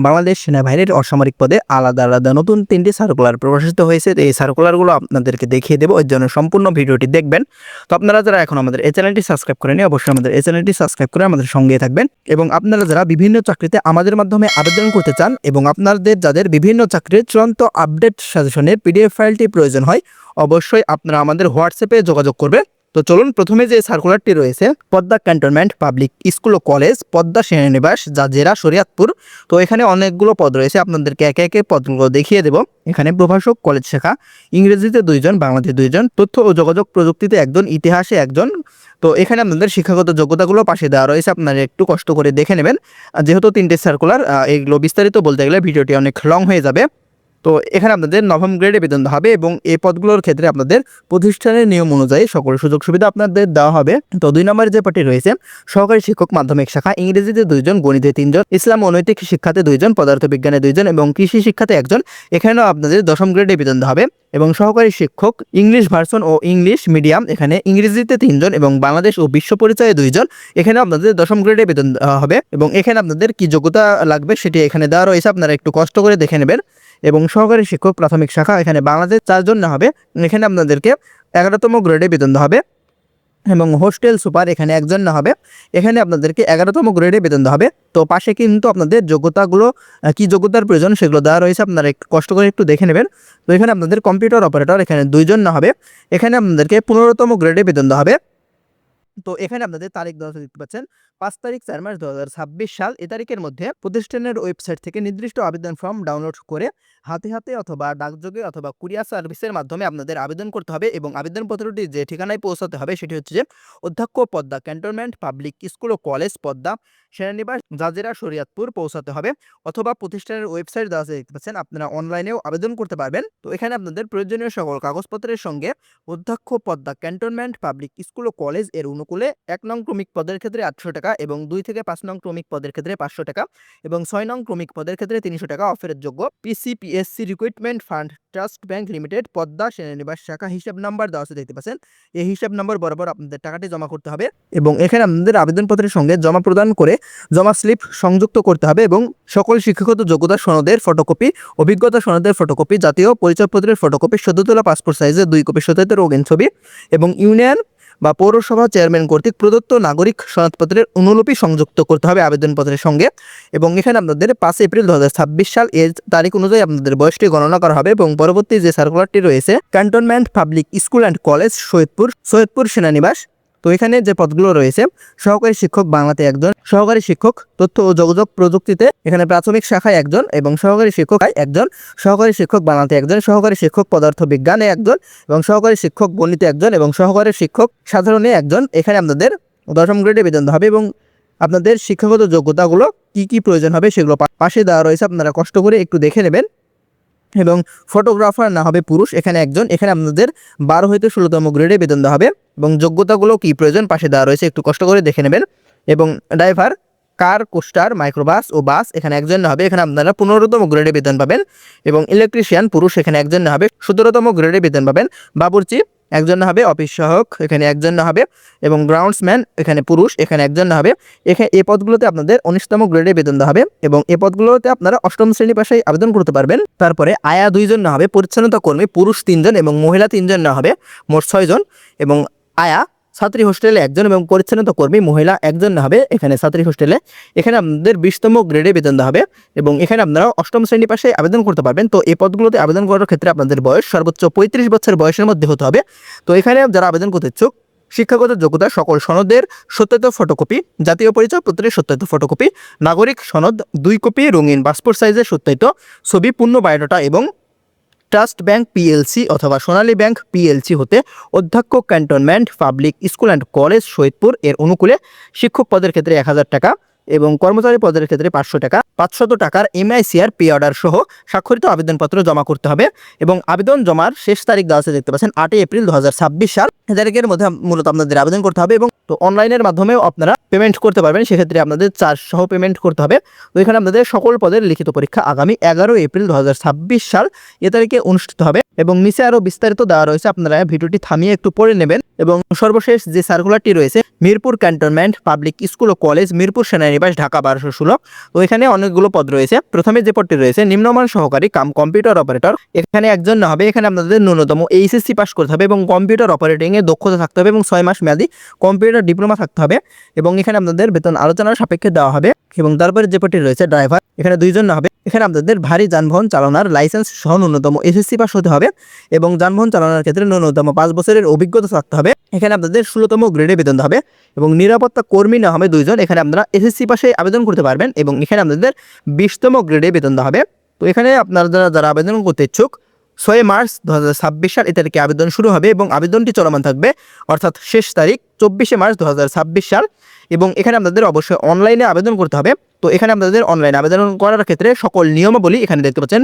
বাংলাদেশ সেনাবাহিনীর অসামরিক পদে আলাদা আলাদা নতুন 3টি সার্কুলার প্রকাশিত হয়েছে। এই সার্কুলারগুলো আপনাদেরকে দেখিয়ে দেবো, এর জন্য সম্পূর্ণ ভিডিওটি দেখবেন। তো আপনারা যারা এখন আমাদের এই চ্যানেলটি সাবস্ক্রাইব করেনি, অবশ্যই আমাদের এই চ্যানেলটি সাবস্ক্রাইব করে আমাদের সঙ্গে থাকবেন। এবং আপনারা যারা বিভিন্ন চাকরিতে আমাদের মাধ্যমে আবেদন করতে চান এবং আপনাদের যাদের বিভিন্ন চাকরির চূড়ান্ত আপডেট সাজেশনের পিডিএফ ফাইলটি প্রয়োজন হয়, অবশ্যই আপনারা আমাদের হোয়াটসঅ্যাপে যোগাযোগ করবেন। তো চলুন, প্রথমে যে সার্কুলারটি রয়েছে, পদ্মা ক্যান্টনমেন্ট পাবলিক স্কুল ও কলেজ, পদ্মা সেনানিবাস, জাজিরা, শরীয়তপুর। তো এখানে অনেকগুলো পদ রয়েছে, আপনাদেরকে একে একে পদগুলো দেখিয়ে দেব। এখানে প্রভাষক কলেজ শাখা, ইংরেজিতে 2 জন, বাংলাতে 2 জন, তথ্য ও যোগাযোগ প্রযুক্তিতে 1 জন, ইতিহাসে 1 জন। তো এখানে আপনাদের শিক্ষাগত যোগ্যতাগুলো পাশে দেওয়া রয়েছে, আপনারা একটু কষ্ট করে দেখে নেবেন। যেহেতু 3টে সার্কুলার, এগুলো বিস্তারিত বলতে গেলে ভিডিওটি অনেক লং হয়ে যাবে। তো এখানে আপনাদের নবম গ্রেডে বেতন দেওয়া হবে এবং এই পদগুলোর ক্ষেত্রে আপনাদের প্রতিষ্ঠানের নিয়ম অনুযায়ী সকল সুযোগ সুবিধা আপনাদের দেওয়া হবে। তো 2 নম্বরে যে পদটি রয়েছে, সহকারী শিক্ষক মাধ্যমিক শাখা, ইংরেজিতে 2 জন, গণিতে 3 জন, ইসলাম ও নৈতিক শিক্ষাতে 2 জন, পদার্থবিজ্ঞানে 2 জন এবং কৃষি শিক্ষাতে 1 জন। এখানেও আপনাদের 10ম গ্রেডে বেতন দেওয়া হবে। এবং সহকারী শিক্ষক ইংলিশ ভার্সন ও ইংলিশ মিডিয়াম, এখানে ইংরেজিতে 3 জন এবং বাংলাদেশ ও বিশ্ব পরিচয়ে 2 জন। এখানে আপনাদের 10ম গ্রেডে বেতন দেওয়া হবে এবং এখানে আপনাদের কি যোগ্যতা লাগবে সেটি এখানে দেওয়া রয়েছে, আপনারা একটু কষ্ট করে দেখে নেবেন। এবং সহকারী শিক্ষক প্রাথমিক শাখা, এখানে বাংলাদেশ 4 জন না হবে, এখানে আপনাদেরকে 11তম গ্রেডে বেতন দেওয়া হবে। এবং হোস্টেল সুপার, এখানে 1 জন না হবে, এখানে আপনাদেরকে 11তম গ্রেডে বেতন দেওয়া হবে। তো পাশে কিন্তু আপনাদের যোগ্যতাগুলো কি যোগ্যতার প্রয়োজন সেগুলো দেওয়া রয়েছে, আপনারা একটু কষ্ট করে একটু দেখে নেবেন। তো এখানে আপনাদের কম্পিউটার অপারেটর, এখানে 2 জন না হবে, এখানে আপনাদেরকে 15তম গ্রেডে বেতন দেওয়া হবে। তো এখানে আপনাদের তারিখ দেওয়া দেখতে পাচ্ছেন, 5 তারিখ 4 মাস 2026 সাল। এই তারিখের মধ্যে প্রতিষ্ঠানের ওয়েবসাইট থেকে নির্দিষ্ট আবেদন ফর্ম ডাউনলোড করে হাতে হাতে অথবা ডাকযোগে অথবা কুরিয়ার সার্ভিসের মাধ্যমে আপনাদের আবেদন করতে হবে। এবং আবেদনপত্রটি যে ঠিকানায় পৌঁছাতে হবে সেটি হচ্ছে যে অধ্যক্ষ, পদ্মা ক্যান্টনমেন্ট পাবলিক স্কুল ও কলেজ, পদ্মা সেনানিবাস, জাজিরা, শরীয়তপুর পৌঁছাতে হবে। অথবা প্রতিষ্ঠানের ওয়েবসাইট দেওয়া আছে দেখতে পাচ্ছেন, আপনারা অনলাইনেও আবেদন করতে পারবেন। তো এখানে আপনাদের প্রয়োজনীয় সকল কাগজপত্রের সঙ্গে অধ্যক্ষ, পদ্মা ক্যান্টনমেন্ট পাবলিক স্কুল ও কলেজ এর অনুকূলে 1 নং ক্রমিক পদের ক্ষেত্রে 800 টাকা এবং 2 থেকে 5 নং ক্রমিক পদের ক্ষেত্রে 500 টাকা এবং 6 নং ক্রমিক পদের ক্ষেত্রে 300 টাকা অফারের যোগ্য। PCPSC recruitment fund trust bank limited, Padma সেনানিবাস শাখা। হিসাব নাম্বার দেওয়া আছে দেখতে পাচ্ছেন, এই হিসাব নাম্বার বরাবর আপনাদের টাকাটি জমা করতে হবে। এবং এখানে আপনাদের আবেদনপত্রের সঙ্গে জমা প্রদান করে জমা স্লিপ সংযুক্ত করতে হবে এবং সকল শিক্ষাগত যোগ্যতা সনদের ফটোকপি, অভিজ্ঞতা সনদের ফটোকপি, জাতীয় পরিচয়পত্রের ফটোকপি, সদ্য তোলা পাসপোর্ট সাইজের 2 কপি সত্যায়িত রঙিন ছবি এবং ইউনিয়ন বা পৌরসভা চেয়ারম্যান কর্তৃক প্রদত্ত নাগরিক সনদপত্রের অনুলিপি সংযুক্ত করতে হবে আবেদনপত্রের সঙ্গে। এবং এখানে আপনাদের 5 এপ্রিল 2026 সাল এর তারিখ অনুযায়ী আপনাদের বয়সটি গণনা করা হবে। এবং পরবর্তী যে সার্কুলারটি রয়েছে, cantonment public school and college, Saidpur সেনানিবাস। তো এখানে যে পদগুলো রয়েছে, সহকারী শিক্ষক বাংলাতে 1 জন, সহকারী শিক্ষক তথ্য ও যোগাযোগ প্রযুক্তিতে এখানে প্রাথমিক শাখায় 1 জন এবং সহকারী শিক্ষক 1 জন, সহকারী শিক্ষক বাংলাতে 1 জন, সহকারী শিক্ষক পদার্থ বিজ্ঞানে 1 জন এবং সহকারী শিক্ষক গণিতে 1 জন এবং সহকারী শিক্ষক সাধারণে 1 জন। এখানে আপনাদের 10ম গ্রেডে বেতন দেওয়া হবে এবং আপনাদের শিক্ষাগত যোগ্যতাগুলো কি প্রয়োজন হবে সেগুলো পাশে দেওয়া রয়েছে, আপনারা কষ্ট করে একটু দেখে নেবেন। এবং ফটোগ্রাফার না হবে পুরুষ, এখানে 1 জন, এখানে আপনাদের 12 হইতে 16তম গ্রেডে বেতন দেওয়া হবে এবং যোগ্যতাগুলো কি প্রয়োজন পাশে দেওয়া রয়েছে, একটু কষ্ট করে দেখে নেবেন। এবং ড্রাইভার কার, কোস্টার, মাইক্রোবাস ও বাস, এখানে 1 জন না হবে, এখানে আপনারা 15তম গ্রেডে বেতন পাবেন। এবং ইলেকট্রিশিয়ান পুরুষ, এখানে 1 জন না হবে, 17তম গ্রেডে বেতন পাবেন। বাবুর্চি 1 জন না হবে, অফিস সহায়ক এখানে 1 জন না হবে এবং গ্রাউন্ডসম্যান এখানে পুরুষ, এখানে 1 জন না হবে। এখানে এই পদগুলোতে আপনাদের 19তম গ্রেডে বেতন দেওয়া হবে এবং এই পদগুলোতে আপনারা 8ম শ্রেণী পাশেই আবেদন করতে পারবেন। তারপরে আয়া 2 জন না হবে, পরিচ্ছন্নতা কর্মী পুরুষ 3 জন এবং মহিলা 3 জন না হবে, মোট 6 জন। এবং আয়া ছাত্রী হোস্টেলে 1 জন এবং পরিচ্ছন্নতা কর্মী মহিলা 1 জন না হবে, এখানে ছাত্রী হোস্টেলে। এখানে আপনাদের 20তম গ্রেডে বেতন দেওয়া হবে এবং এখানে আপনারা 8ম শ্রেণী পাশে আবেদন করতে পারবেন। তো এই পদগুলোতে আবেদন করার ক্ষেত্রে আপনাদের বয়স সর্বোচ্চ 35 বছর বয়সের মধ্যে হতে হবে। তো এখানে যারা আবেদন করতে ইচ্ছুক, শিক্ষাগত যোগ্যতা সকল সনদের সত্যায়িত ফটোকপি, জাতীয় পরিচয়পত্রের সত্যায়িত ফটোকপি, নাগরিক সনদ 2 কপি রঙিন পাসপোর্ট সাইজের সত্যায়িত ছবি, পূর্ণ বায়োডাটা এবং ট্রাস্ট ব্যাংক পিএলসি অথবা সোনালী ব্যাংক পিএলসি হতে অধ্যক্ষ cantonment public school and college, Saidpur এর অনুকূলে শিক্ষক পদের ক্ষেত্রে 1000 টাকা এবং কর্মচারী পদের ক্ষেত্রে 500 টাকা, 500 টাকার এমআইসিআর পে অর্ডার সহ স্বাক্ষরিত আবেদনপত্র জমা করতে হবে। এবং আবেদন জমার শেষ তারিখ দেওয়া আছে দেখতে পাচ্ছেন, 8 এপ্রিল 2026 সাল। এই তারিখের মধ্যে মূলত আপনাদের আবেদন করতে হবে এবং তো অনলাইনের মাধ্যমেও আপনারা পেমেন্ট করতে পারবেন, সেক্ষেত্রে আপনাদের চার্জ সহ পেমেন্ট করতে হবে। তো এখানে আপনাদের সকল পদের লিখিত পরীক্ষা আগামী 11 এপ্রিল 2026 সাল এ তারিখে অনুষ্ঠিত হবে এবং নিচে আরও বিস্তারিত দেওয়া রয়েছে, আপনারা ভিডিওটি থামিয়ে একটু পড়ে নেবেন। এবং সর্বশেষ যে সার্কুলারটি রয়েছে, মিরপুর ক্যান্টনমেন্ট পাবলিক স্কুল ও কলেজ, মিরপুর সেনানিবাস, ঢাকা 1216। তো এখানে অনেকগুলো পদ রয়েছে। প্রথমে যে পদটি রয়েছে নিম্নমান সহকারী কাম কম্পিউটার অপারেটর, এখানে একজন না হবে। এখানে আপনাদের ন্যূনতম এইচএসসি পাস করতে হবে এবং কম্পিউটার অপারেটিংয়ে দক্ষতা থাকতে হবে এবং 6 মাস মেয়াদি কম্পিউটার ডিপ্লোমা থাকতে হবে। এবং এখানে আপনাদের বেতন আলোচনার সাপেক্ষে দেওয়া হবে। এবং তারপরে যে পদটি রয়েছে ড্রাইভার, এখানে 2 জন না হবে। এখানে আপনাদের ভারী যানবাহন চালানোর লাইসেন্স সহ ন্যূনতম এসএসসি পাস হতে হবে এবং যানবাহন চালানোর ক্ষেত্রে ন্যূনতম 5 বছরের অভিজ্ঞতা থাকতে হবে। এখানে আপনাদের 16তম গ্রেডে বেতন হবে। এবং নিরাপত্তা কর্মী না হবে 2 জন, এখানে আপনারা এসএসসি পাশে আবেদন করতে পারবেন এবং এখানে আপনাদের 20তম গ্রেডে বেতন দেওয়া হবে। তো এখানে আপনারা যারা আবেদন করতে ইচ্ছুক, 6 মার্চ 2026 সাল এ তারিখে আবেদন শুরু হবে এবং আবেদনটি চলমান থাকবে, অর্থাৎ শেষ তারিখ 24শে মার্চ 2026 সাল। এবং এখানে আপনাদের অবশ্যই অনলাইনে আবেদন করতে হবে। তো এখানে আপনাদের অনলাইনে আবেদন করার ক্ষেত্রে সকল নিয়মাবলী এখানে দেখতে পাচ্ছেন,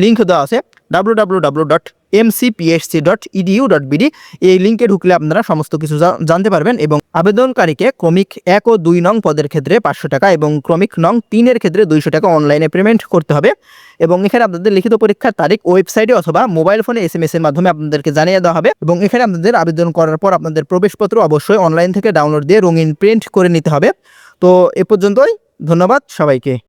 লিঙ্ক দেওয়া আছে www.mcpsc.edu.bd। এই লিঙ্কে ঢুকলে আপনারা সমস্ত কিছু জানতে পারবেন। এবং আবেদনকারীকে ক্রমিক 1 ও 2 নং পদের ক্ষেত্রে 500 টাকা এবং ক্রমিক নং 3 এর ক্ষেত্রে 200 টাকা অনলাইনে পেমেন্ট করতে হবে। এবং এখানে আপনাদের লিখিত পরীক্ষার তারিখ ওয়েবসাইটে অথবা মোবাইল ফোনে SMS এর মাধ্যমে আপনাদেরকে জানিয়ে দেওয়া হবে। এবং এখানে আপনাদের আবেদন করার পর আপনাদের প্রবেশপত্র অবশ্যই অনলাইন থেকে ডাউনলোড দিয়ে রঙিন প্রিন্ট করে নিতে হবে। তো এ পর্যন্তই, ধন্যবাদ সবাইকে।